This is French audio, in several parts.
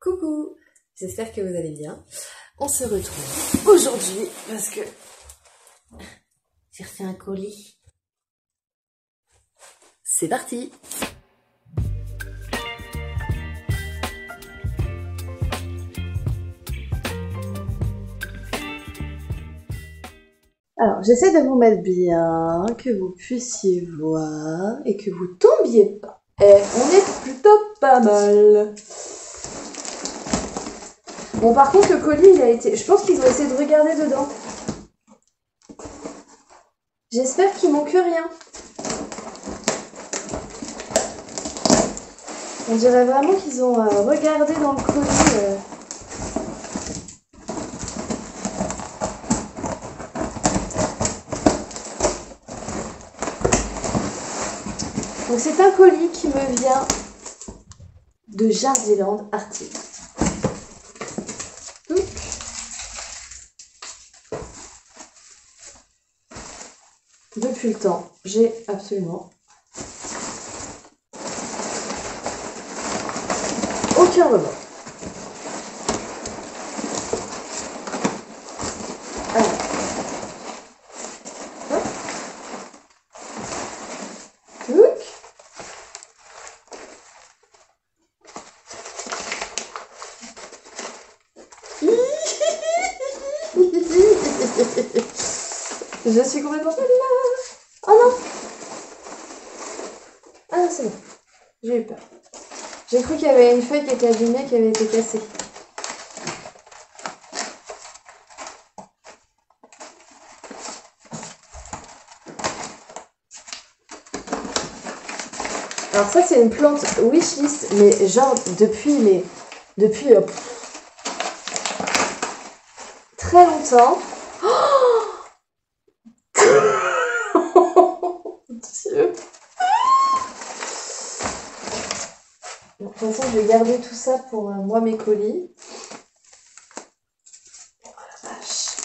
Coucou, j'espère que vous allez bien. On se retrouve aujourd'hui parce que j'ai reçu un colis. C'est parti! Alors, j'essaie de vous mettre bien, que vous puissiez voir et que vous tombiez pas. Et on est plutôt pas mal. Bon, par contre, le colis, il a été... Je pense qu'ils ont essayé de regarder dedans. J'espère qu'il manque rien. On dirait vraiment qu'ils ont regardé dans le colis. Donc c'est un colis qui me vient de Jardiland Artists. Depuis le temps, j'ai absolument aucun remords. Alors, hop. Look. Je suis complètement folle là. Oh non. Ah non, c'est bon. J'ai eu peur. J'ai cru qu'il y avait une feuille qui était abîmée, qui avait été cassée. Alors ça, c'est une plante wishlist, mais genre depuis très longtemps. Oh Dieu. Bon, de toute façon, je vais garder tout ça pour moi, mes colis. Oh la vache.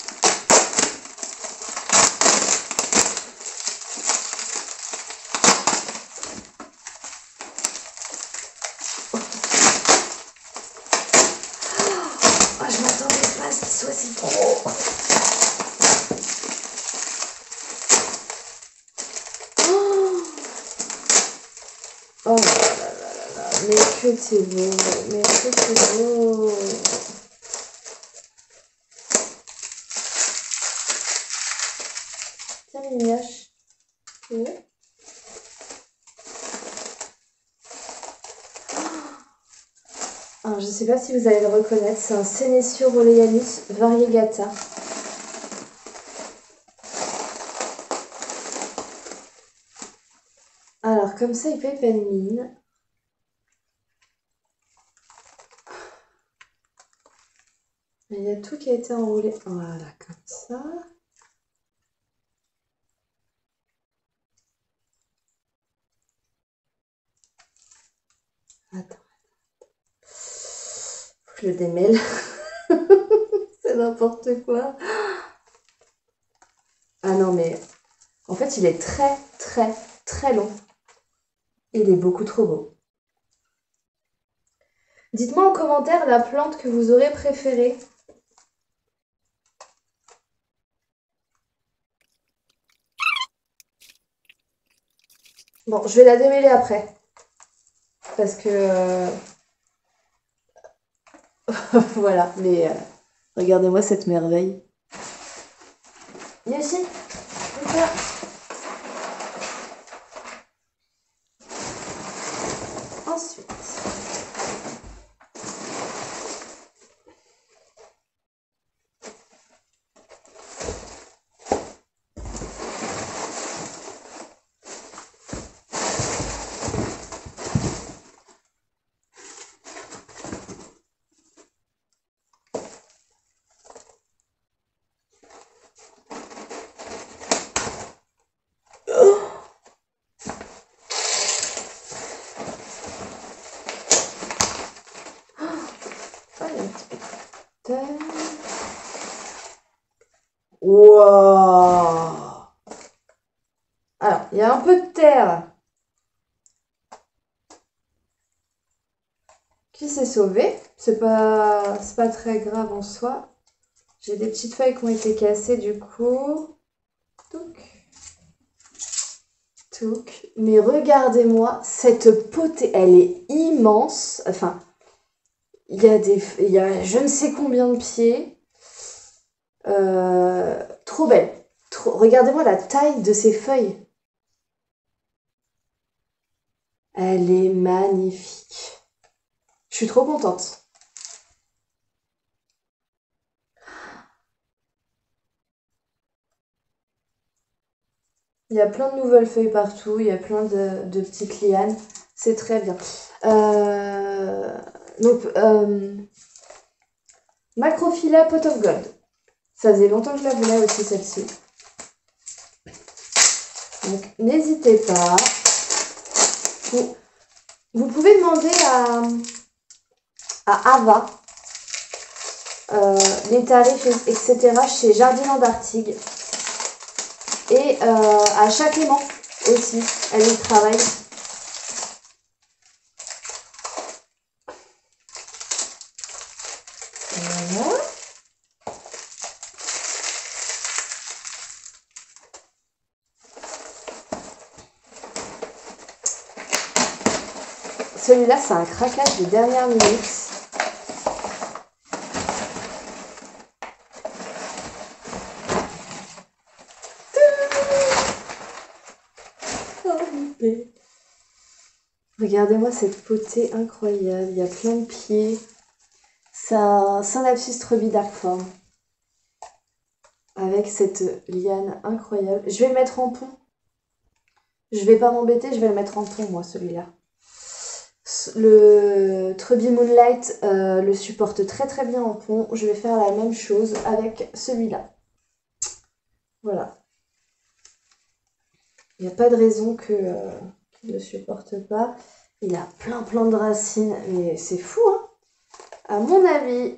Oh, je m'attendais pas à ce qu'il soit si gros. Oh là là là là là, mais que c'est beau, mais que c'est beau. Tiens, Mignoche. Tu veux? Alors, je ne sais pas si vous allez le reconnaître, c'est un Senecio Oleanus variegata. Alors, comme ça, il paye pas de mine. Il y a tout qui a été enroulé. Voilà, comme ça. Attends. Faut que je le démêle. C'est n'importe quoi. Ah non, mais en fait, il est très, très, très long. Il est beaucoup trop beau. Dites-moi en commentaire la plante que vous aurez préférée. Bon, je vais la démêler après. Parce que... voilà, mais regardez-moi cette merveille. Yoshi, c'est ça. Ensuite... Wow. Alors, il y a un peu de terre. Qui c'est sauvé. C'est pas très grave en soi. J'ai des petites feuilles qui ont été cassées du coup. Touc. Mais regardez-moi, cette potée, elle est immense. Enfin, il y a je ne sais combien de pieds. Trop belle. Regardez-moi la taille de ces feuilles. Elle est magnifique. Je suis trop contente. Il y a plein de nouvelles feuilles partout, il y a plein de petites lianes. C'est très bien. Donc, Macrophylla Pot of Gold. Ça faisait longtemps que je la voulais aussi, celle-ci. Donc, n'hésitez pas. Vous pouvez demander à Ava les tarifs, etc. chez Jardin d'Artigues. Et à Châtiment aussi, elle y travaille. Voilà. Celui-là, c'est un craquage de dernière minute. Regardez-moi cette potée incroyable. Il y a plein de pieds. C'est un Synapsis Darkform. Avec cette liane incroyable. Je vais le mettre en pont. Je vais pas m'embêter, je vais le mettre en pont, moi, celui-là. Le Trubby Moonlight le supporte très très bien en pont. Je vais faire la même chose avec celui-là. Voilà. Il n'y a pas de raison qu'il ne le supporte pas. Il a plein de racines, mais c'est fou, hein. À mon avis,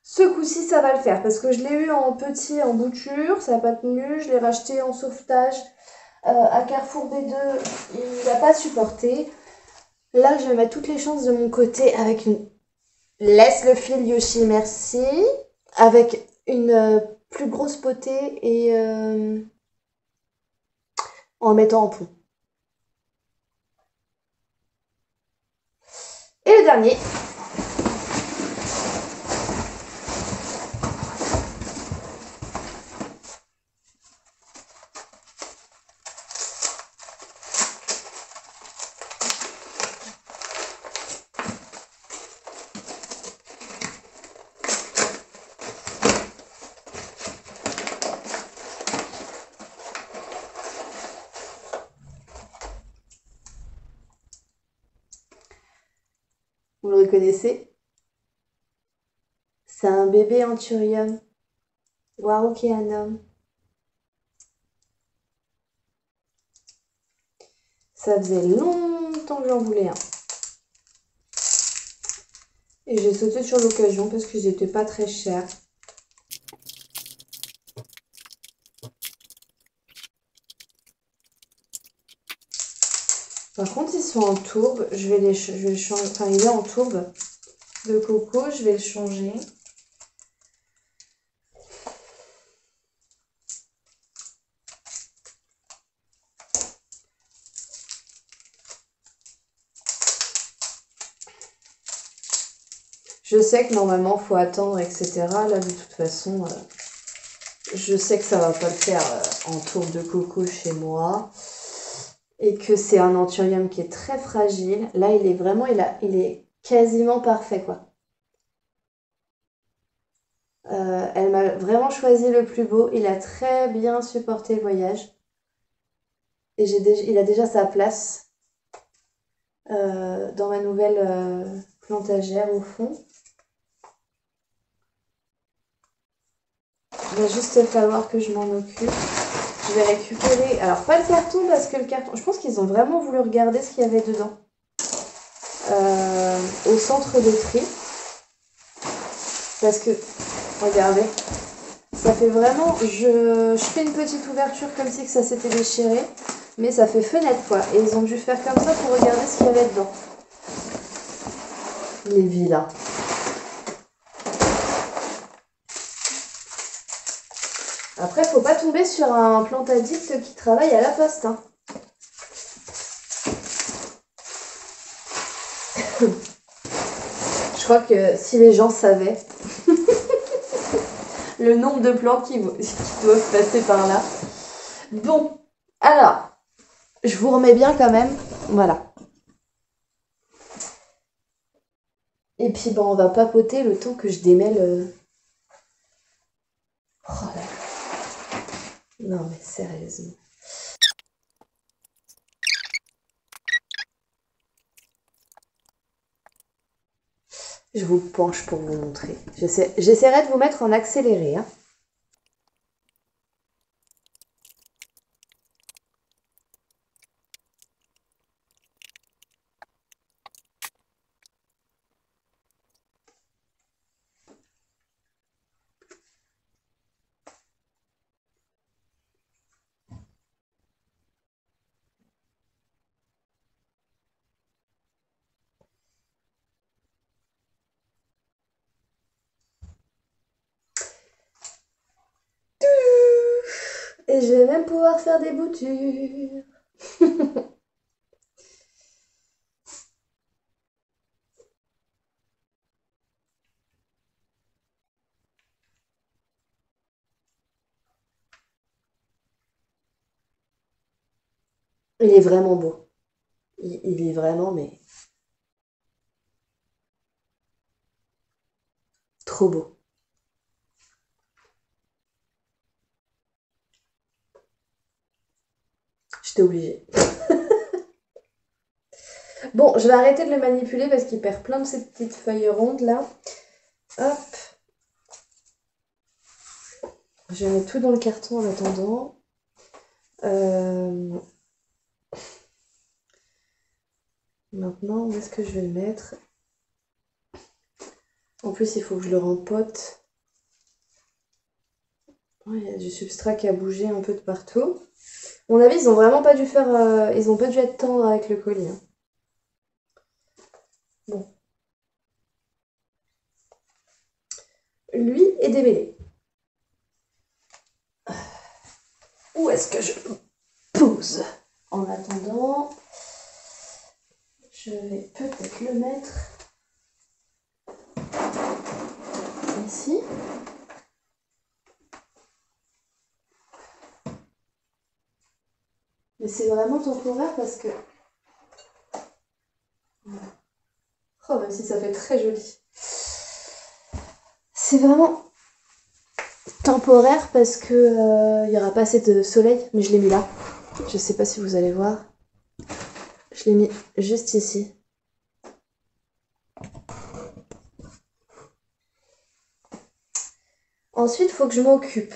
ce coup-ci, ça va le faire. Parce que je l'ai eu en petit, en bouture, ça n'a pas tenu. Je l'ai racheté en sauvetage à Carrefour B2. Il n'a pas supporté. Là, je vais mettre toutes les chances de mon côté avec une... Laisse le fil, Yoshi, merci. Avec une plus grosse potée et en mettant en pont. Et le dernier. Vous le reconnaissez? C'est un bébé Anthurium. Warockeanum. Ça faisait longtemps que j'en voulais un. Et j'ai sauté sur l'occasion parce qu'ils n'étaient pas très chers. Par contre, ils sont en tourbe. Je vais changer. Enfin, il est en tourbe de coco. Je vais le changer. Je sais que normalement, il faut attendre, etc. Là, de toute façon, je sais que ça va pas le faire en tourbe de coco chez moi. Et que c'est un anthurium qui est très fragile. Là, il est vraiment, il est quasiment parfait, quoi. Elle m'a vraiment choisi le plus beau. Il a très bien supporté le voyage. Et il a déjà sa place dans ma nouvelle plantagère au fond. Il va juste falloir que je m'en occupe. Je vais récupérer, alors pas le carton parce que le carton, je pense qu'ils ont vraiment voulu regarder ce qu'il y avait dedans. Au centre de tri. Parce que, regardez, ça fait vraiment, je fais une petite ouverture comme si que ça s'était déchiré. Mais ça fait fenêtre quoi. Et ils ont dû faire comme ça pour regarder ce qu'il y avait dedans. Les vilains. Après, faut pas tomber sur un plantadiste qui travaille à la poste. Hein. Je crois que si les gens savaient le nombre de plants qui doivent passer par là. Bon, alors, je vous remets bien quand même. Voilà. Et puis, bon, on va papoter le temps que je démêle. Oh là. Non, mais sérieusement. Je vous penche pour vous montrer. J'essaierai de vous mettre en accéléré. Hein. Et je vais même pouvoir faire des boutures. Il est vraiment beau. Il est vraiment, mais trop beau. J'étais obligée. Bon, je vais arrêter de le manipuler parce qu'il perd plein de ces petites feuilles rondes là. Hop. Je vais mettre tout dans le carton en attendant. Maintenant, où est-ce que je vais le mettre? En plus, il faut que je le rempote. Il y a du substrat qui a bougé un peu de partout. À mon avis, ils ont vraiment pas dû faire... ils ont pas dû être tendres avec le colis. Hein. Bon. Lui est démêlé. Où est-ce que je pose? En attendant, je vais peut-être le mettre ici. Mais c'est vraiment temporaire parce que... Oh, même si ça fait très joli. C'est vraiment temporaire parce que il n'y aura pas assez de soleil, mais je l'ai mis là. Je sais pas si vous allez voir. Je l'ai mis juste ici. Ensuite, il faut que je m'occupe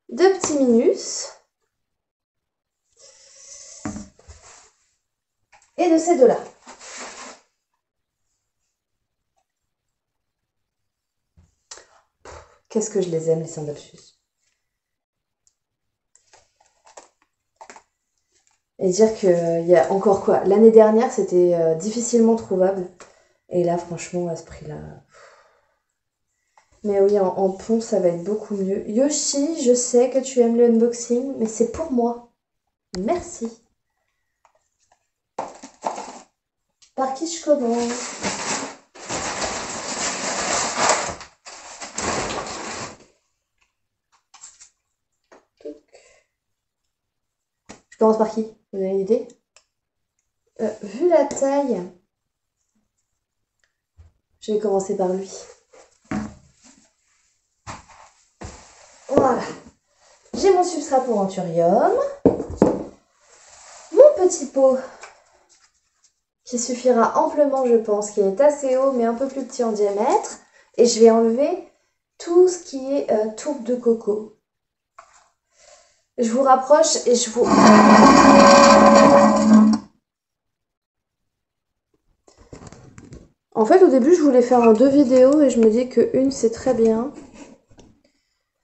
de petits minus et de ces deux-là. Qu'est-ce que je les aime, les Syndapsus. Et dire qu'il y a encore quoi. L'année dernière, c'était difficilement trouvable. Et là, franchement, à ce prix-là... Mais oui, en pont, ça va être beaucoup mieux. Yoshi, je sais que tu aimes le unboxing, mais c'est pour moi. Merci. Par qui je commence? Je commence par qui? Vous avez une idée? Vu la taille, je vais commencer par lui. Voilà. J'ai mon substrat pour anthurium. Mon petit pot qui suffira amplement, je pense, qui est assez haut mais un peu plus petit en diamètre. Et je vais enlever tout ce qui est tourbe de coco. Je vous rapproche et je vous... En fait, au début, je voulais faire en 2 vidéos et je me dis que une, c'est très bien.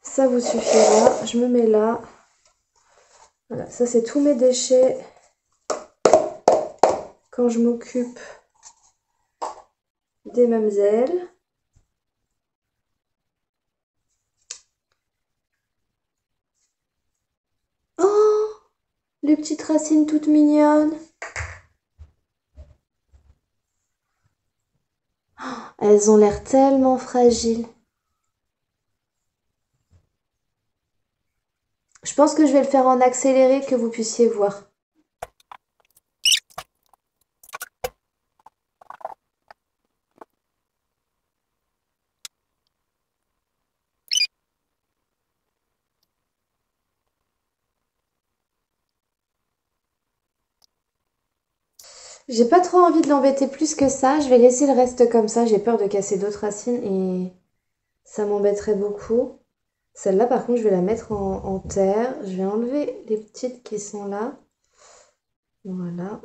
Ça vous suffira. Je me mets là. Voilà, ça c'est tous mes déchets quand je m'occupe des mamzelles. Oh, les petites racines toutes mignonnes. Elles ont l'air tellement fragiles. Je pense que je vais le faire en accéléré que vous puissiez voir. J'ai pas trop envie de l'embêter plus que ça. Je vais laisser le reste comme ça. J'ai peur de casser d'autres racines et ça m'embêterait beaucoup. Celle-là, par contre, je vais la mettre en terre. Je vais enlever les petites qui sont là. Voilà.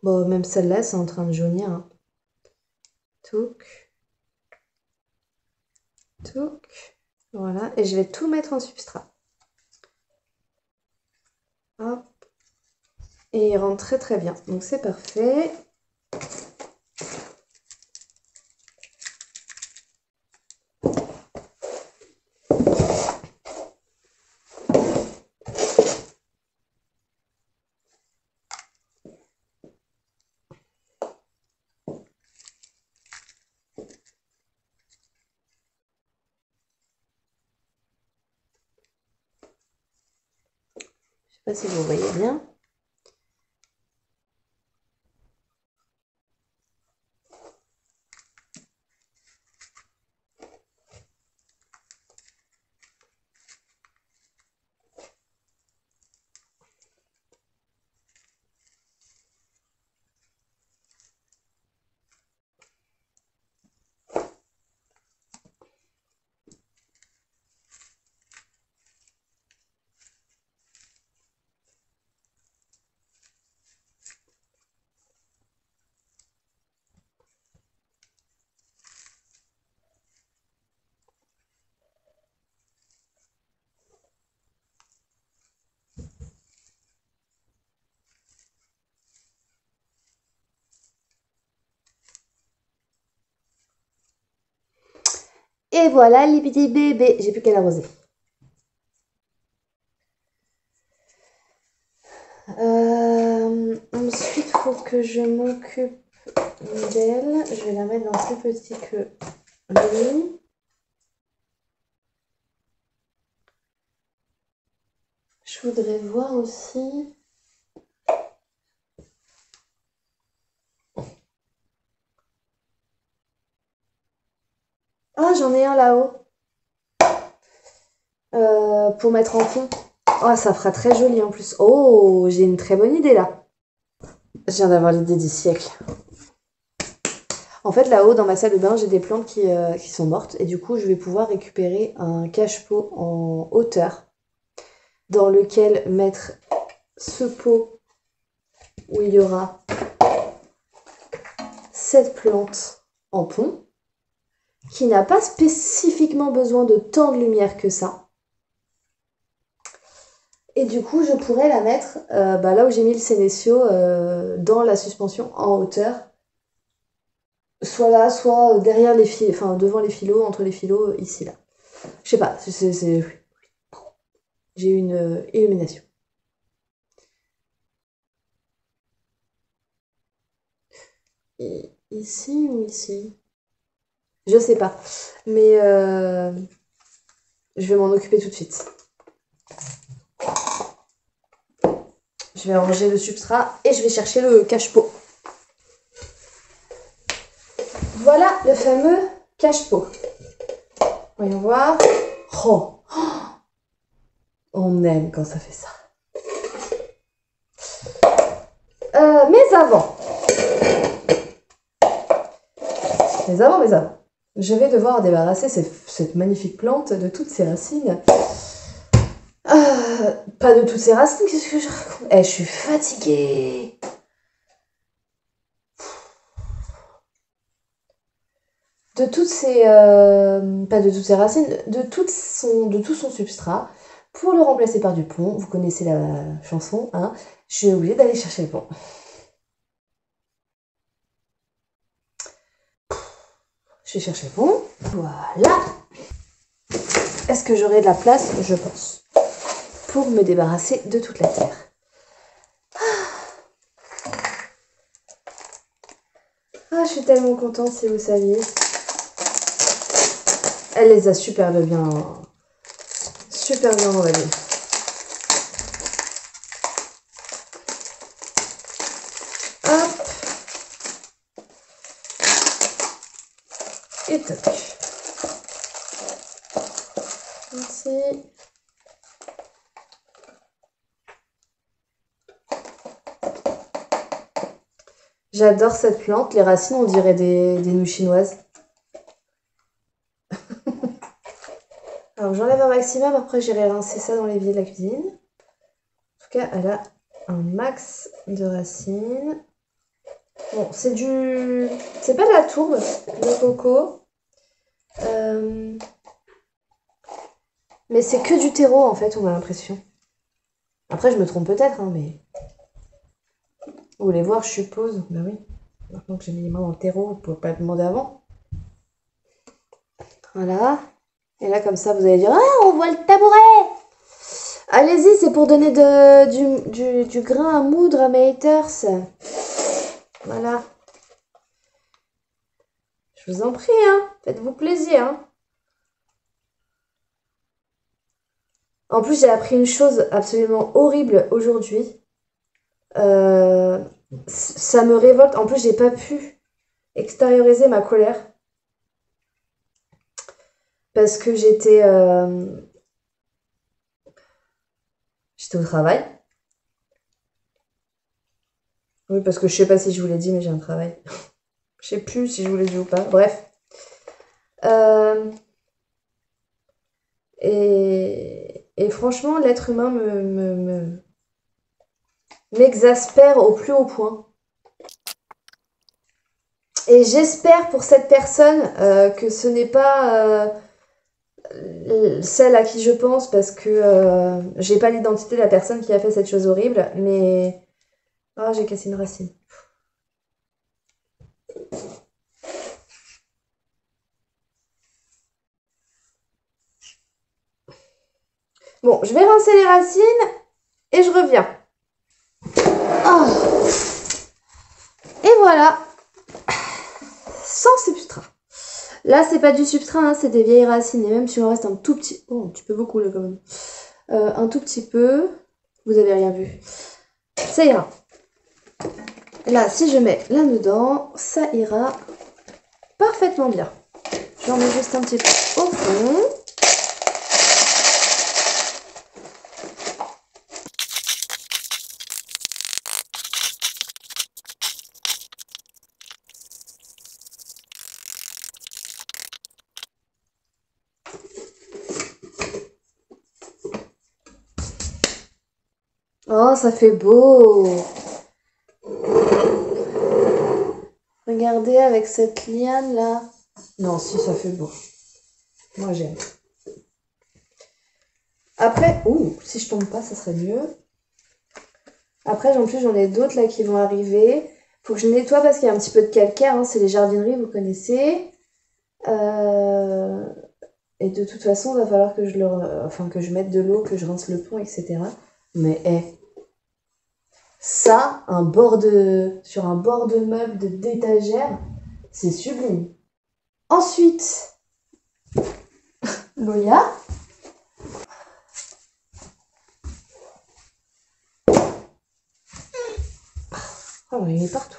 Bon, même celle-là, c'est en train de jaunir, hein. Touc. Touc. Voilà. Et je vais tout mettre en substrat. Hop. Et il rentre très très bien. Donc c'est parfait. Je sais pas si vous voyez bien. Et voilà les petits bébés. J'ai plus qu'à l'arroser. Ensuite, il faut que je m'occupe d'elle. Je vais la mettre dans plus petit que lui. Je voudrais voir aussi. Ah, j'en ai un là-haut. Pour mettre en fond. Oh, ça fera très joli en plus. Oh, j'ai une très bonne idée là. Je viens d'avoir l'idée du siècle. En fait, là-haut, dans ma salle de bain, j'ai des plantes qui sont mortes. Et du coup, je vais pouvoir récupérer un cache-pot en hauteur dans lequel mettre ce pot où il y aura cette plante en pont qui n'a pas spécifiquement besoin de tant de lumière que ça. Et du coup, je pourrais la mettre là où j'ai mis le Sénécio, dans la suspension en hauteur. Soit là, soit derrière les filets, enfin devant les filots, entre les filots, ici, là. Je sais pas, j'ai eu une illumination. Ici ou ici? Je sais pas. Mais je vais m'en occuper tout de suite. Je vais ranger le substrat et je vais chercher le cache-pot. Voilà le fameux cache-pot. Voyons voir. Oh, on aime quand ça fait ça. Mais avant, je vais devoir débarrasser cette magnifique plante de toutes ses racines. Pas de toutes ses racines, qu'est-ce que je raconte? Je suis fatiguée. De toutes ses... pas de toutes ses racines, de tout son substrat. Pour le remplacer par du pont, vous connaissez la chanson, hein, je suis obligée d'aller chercher le pont. Je vais chercher le pont. Voilà. Est-ce que j'aurai de la place? Je pense. Pour me débarrasser de toute la terre. Ah, je suis tellement contente si vous saviez. Elle les a super bien emballés. Hop. Et toc. Merci. J'adore cette plante. Les racines, on dirait des nouilles chinoises. Alors j'enlève un maximum, après j'irai rincer ça dans l'évier de la cuisine. En tout cas, elle a un max de racines. Bon, c'est pas de la tourbe, de coco. Mais c'est que du terreau en fait, on a l'impression. Après, je me trompe peut-être, hein, mais... Vous voulez voir, je suppose. Ben oui. Maintenant que j'ai mis les mains dans le terreau, vous ne pouvez pas le demander avant. Voilà. Et là, comme ça, vous allez dire « Ah, on voit le tabouret !» Allez-y, c'est pour donner du grain à moudre à mes haters. Voilà. Je vous en prie, hein. Faites-vous plaisir, hein. En plus, j'ai appris une chose absolument horrible aujourd'hui. Ça me révolte. En plus, j'ai pas pu extérioriser ma colère. Parce que j'étais au travail. Oui, parce que je sais pas si je vous l'ai dit, mais j'ai un travail. Je sais plus si je vous l'ai dit ou pas. Bref. Et franchement, l'être humain m'exaspère au plus haut point. Et j'espère pour cette personne que ce n'est pas celle à qui je pense, parce que j'ai pas l'identité de la personne qui a fait cette chose horrible, mais... Ah, j'ai cassé une racine. Bon, je vais rincer les racines et je reviens. Oh. Et voilà. Sans substrat. Là, c'est pas du substrat, hein, c'est des vieilles racines. Et même si on reste un tout petit... Oh, un petit peu beaucoup là quand même. Un tout petit peu. Vous avez rien vu. Ça ira. Là, si je mets là-dedans, ça ira parfaitement bien. J'en mets juste un petit peu au fond. Oh, ça fait beau! Regardez avec cette liane là. Non, si, ça fait beau. Moi, j'aime. Après, si je tombe pas, ça serait mieux. Après, en plus, j'en ai d'autres là qui vont arriver. Faut que je nettoie parce qu'il y a un petit peu de calcaire, hein. C'est les jardineries, vous connaissez. Et de toute façon, il va falloir que que je mette de l'eau, que je rince le pont, etc. Mais ça, sur un bord de meuble, d'étagère, c'est sublime. Ensuite, Loya. Oh, il est partout.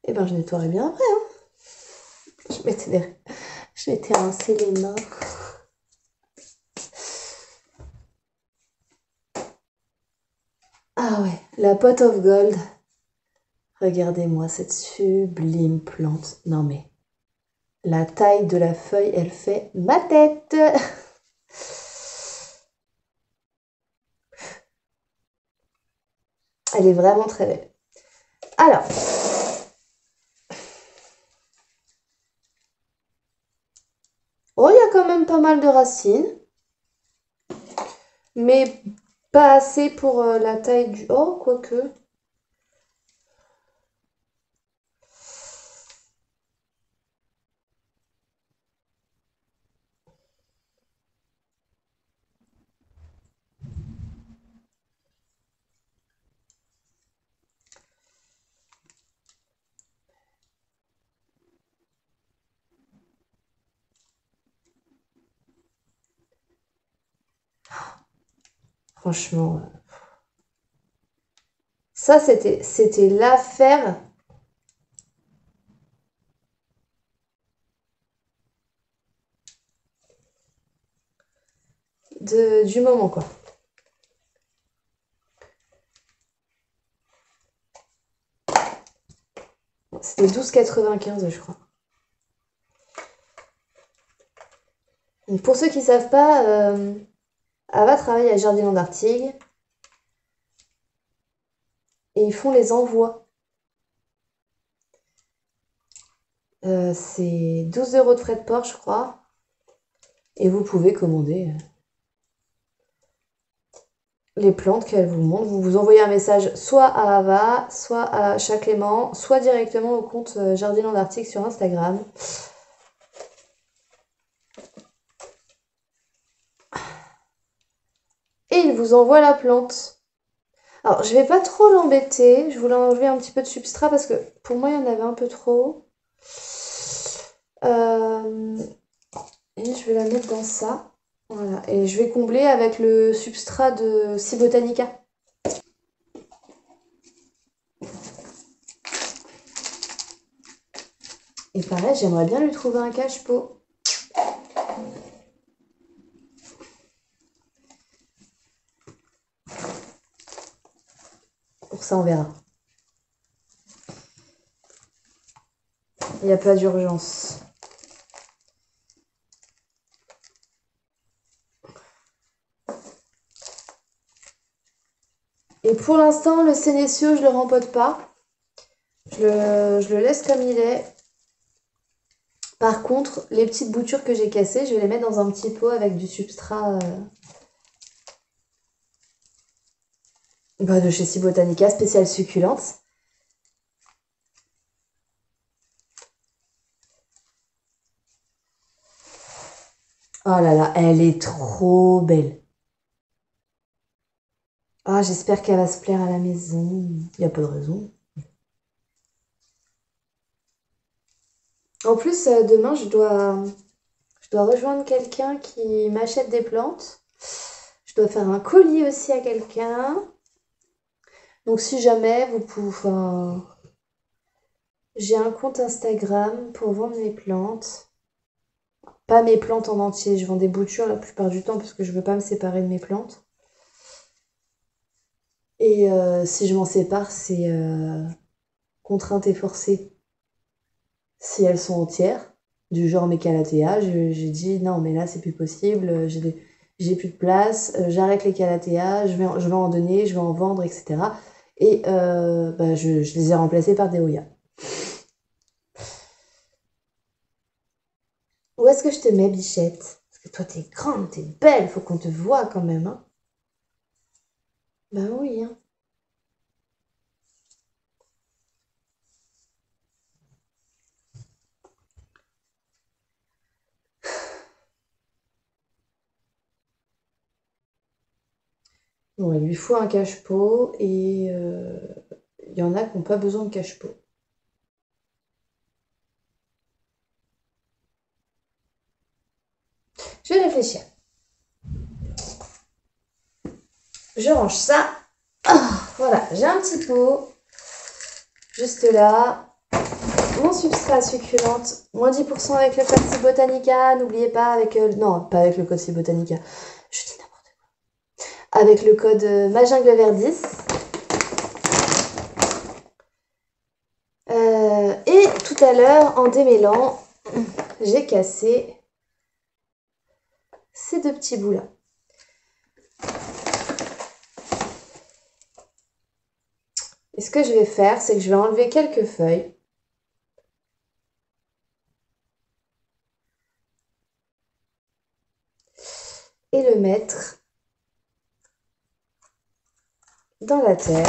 Eh ben, je nettoierai bien après. Hein. Je m'étais rincé les mains. Ah ouais, la pot of gold. Regardez-moi cette sublime plante. Non mais, la taille de la feuille, elle fait ma tête. Elle est vraiment très belle. Alors, oh, pas mal de racines, mais pas assez pour la taille du... Oh, quoique. Franchement, ça c'était l'affaire du moment, quoi. C'était 12,95 je crois. Donc pour ceux qui ne savent pas, Ava travaille à Jardiland d'Artigues et ils font les envois. C'est 12 € de frais de port, je crois. Et vous pouvez commander les plantes qu'elle vous montre. Vous vous envoyez un message soit à Ava, soit à Chat Clément, soit directement au compte Jardiland d'Artigues sur Instagram. Et il vous envoie la plante. Alors, je vais pas trop l'embêter. Je voulais enlever un petit peu de substrat parce que pour moi, il y en avait un peu trop. Et je vais la mettre dans ça. Voilà. Et je vais combler avec le substrat de Cibotanica. Et pareil, j'aimerais bien lui trouver un cache-pot. Pour ça, on verra. Il n'y a pas d'urgence. Et pour l'instant, le Sénécio, je le rempote pas. Je le laisse comme il est. Par contre, les petites boutures que j'ai cassées, je vais les mettre dans un petit pot avec du substrat de chez Cibotanica, spécial succulente. Oh là là, elle est trop belle. Ah, j'espère qu'elle va se plaire à la maison. Il n'y a pas de raison. En plus, demain, je dois rejoindre quelqu'un qui m'achète des plantes. Je dois faire un colis aussi à quelqu'un. Donc si jamais vous pouvez... Enfin, j'ai un compte Instagram pour vendre mes plantes. Pas mes plantes en entier, je vends des boutures la plupart du temps parce que je veux pas me séparer de mes plantes. Et si je m'en sépare, c'est contrainte et forcée si elles sont entières. Du genre mes calatéas, j'ai dit non mais là c'est plus possible, j'ai plus de place, j'arrête les calatéas, je vais en donner, je vais en vendre, etc. Et je les ai remplacés par des Hoya. Où est-ce que je te mets, bichette? Parce que toi t'es grande, t'es belle, faut qu'on te voie quand même, hein. Bah oui, hein. Bon, il lui faut un cache-pot et il y en a qui n'ont pas besoin de cache-pot. Je vais réfléchir. Je range ça. Ah, voilà, j'ai un petit pot. Juste là. Mon substrat succulente. Moins 10% avec le code Cibotanica. N'oubliez pas avec... non, pas avec le code Cibotanica. Je dis n'importe quoi. Avec le code Majingle vers 10. Et tout à l'heure, en démêlant, j'ai cassé ces deux petits bouts-là. Et ce que je vais faire, c'est que je vais enlever quelques feuilles. mettre dans la terre.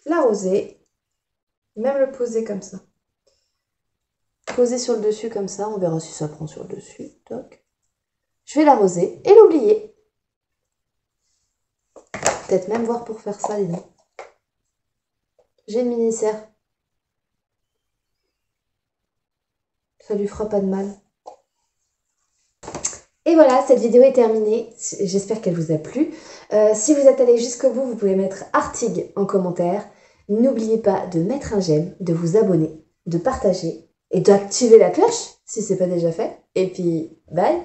L'arroser, même le poser comme ça. Poser sur le dessus comme ça, on verra si ça prend sur le dessus. Toc. Je vais l'arroser et l'oublier. Peut-être même voir pour faire ça, les amis. J'ai une mini-serre. Ça lui fera pas de mal. Et voilà, cette vidéo est terminée. J'espère qu'elle vous a plu. Si vous êtes allé jusqu'au bout, vous pouvez mettre Artig en commentaire. N'oubliez pas de mettre un j'aime, de vous abonner, de partager et d'activer la cloche si ce n'est pas déjà fait. Et puis, bye!